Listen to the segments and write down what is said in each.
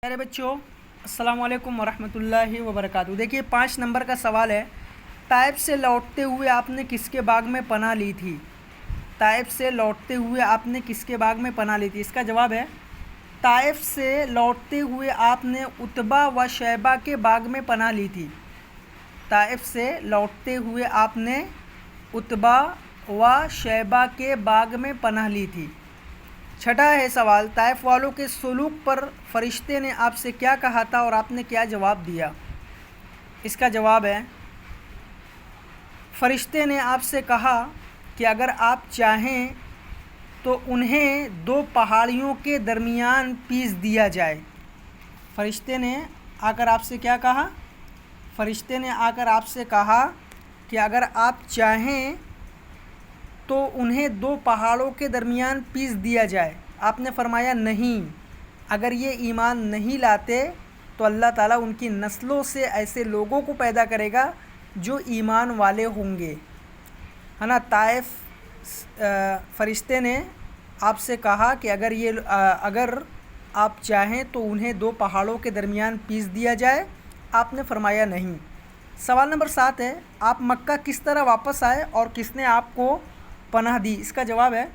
میرے بچوں السلام علیکم ورحمۃ اللہ وبرکاتہ۔ دیکھیے 5 نمبر کا سوال ہے، طائف سے لوٹتے ہوئے آپ نے کس کے باغ میں پناہ لی تھی؟ طائف سے لوٹتے ہوئے آپ نے کس کے باغ میں پناہ لی تھی؟ اس کا جواب ہے طائف سے لوٹتے ہوئے آپ نے عتبہ و شیبہ کے باغ میں پناہ لی تھی۔ طائف سے لوٹتے ہوئے آپ نے عتبہ و شیبہ کے باغ میں پناہ لی تھی۔ چھٹا ہے سوال، طائف والوں کے سلوک پر فرشتے نے آپ سے کیا کہا تھا اور آپ نے کیا جواب دیا؟ اس کا جواب ہے فرشتے نے آپ سے کہا کہ اگر آپ چاہیں تو انہیں 2 پہاڑیوں کے درمیان پیس دیا جائے۔ فرشتے نے آ کر آپ سے کیا کہا؟ فرشتے نے آ کر آپ سے کہا کہ اگر آپ چاہیں تو انہیں 2 پہاڑوں کے درمیان پیس دیا جائے۔ آپ نے فرمایا نہیں، اگر یہ ایمان نہیں لاتے تو اللہ تعالیٰ ان کی نسلوں سے ایسے لوگوں کو پیدا کرے گا جو ایمان والے ہوں گے، ہے نا۔ طائف فرشتے نے آپ سے کہا کہ اگر آپ چاہیں تو انہیں 2 پہاڑوں کے درمیان پیس دیا جائے۔ آپ نے فرمایا نہیں۔ سوال نمبر 7 ہے، آپ مکہ کس طرح واپس آئے اور کس نے آپ کو پناہ دی؟ اس کا جواب ہے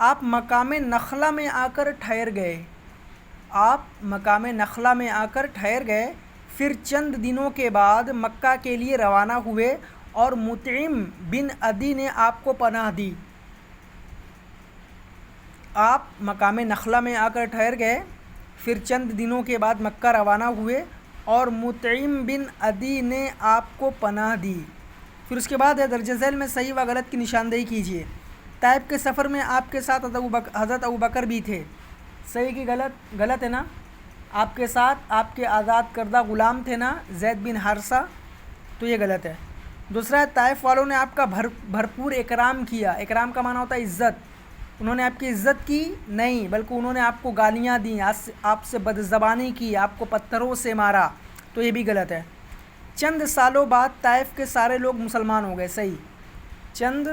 آپ مقام نخلہ میں آ کر ٹھہر گئے۔ آپ مقام نخلہ میں آ کر ٹھہر گئے، پھر چند دنوں کے بعد مکہ کے لیے روانہ ہوئے اور مطعم بن عدی نے آپ کو پناہ دی۔ آپ مقام نخلہ میں آ کر ٹھہر گئے، پھر چند دنوں کے بعد مکہ روانہ ہوئے اور مطعم بن عدی نے آپ کو پناہ دی۔ پھر اس کے بعد ہے درجہ ذیل میں صحیح و غلط کی نشاندہی کیجیے۔ طائف کے سفر میں آپ کے ساتھ حضرت ابوبکر بھی تھے۔ صحیح کی غلط؟ غلط ہے نا۔ آپ کے ساتھ آپ کے آزاد کردہ غلام تھے نا، زید بن حارثہ، تو یہ غلط ہے۔ دوسرا ہے طائف والوں نے آپ کا بھرپور اکرام کیا۔ اکرام کا معنی ہوتا ہے عزت۔ انہوں نے آپ کی عزت کی نہیں، بلکہ انہوں نے آپ کو گالیاں دیں، آپ سے بدزبانی کی، آپ کو پتھروں سے مارا، تو یہ بھی غلط ہے۔ چند سالوں بعد طائف کے سارے لوگ مسلمان ہو گئے۔ صحیح۔ چند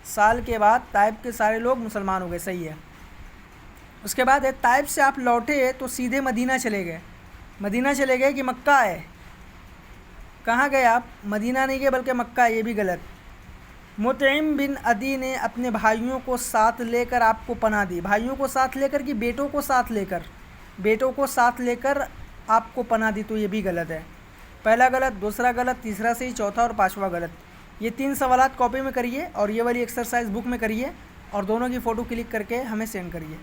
سال کے بعد طائف کے سارے لوگ مسلمان ہو گئے۔ صحیح ہے۔ اس کے بعد ہے طائف سے آپ لوٹے تو سیدھے مدینہ چلے گئے۔ مدینہ چلے گئے کہ مکہ ہے؟ کہاں گئے آپ؟ مدینہ نہیں گئے بلکہ مکہ ہے، یہ بھی غلط۔ مطعم بن عدی نے اپنے بھائیوں کو ساتھ لے کر آپ کو پناہ دی۔ بھائیوں کو ساتھ لے کر کہ بیٹوں کو ساتھ لے کر؟ بیٹوں کو ساتھ لے کر آپ کو پناہ دی، تو یہ بھی غلط ہے۔ پہلا غلط، دوسرا غلط، تیسرا صحیح، چوتھا اور 5واں غلط۔ یہ 3 سوالات کاپی میں کریے اور یہ والی ایکسرسائز بک میں کریے اور دونوں کی فوٹو کلک کر کے ہمیں سینڈ کریے۔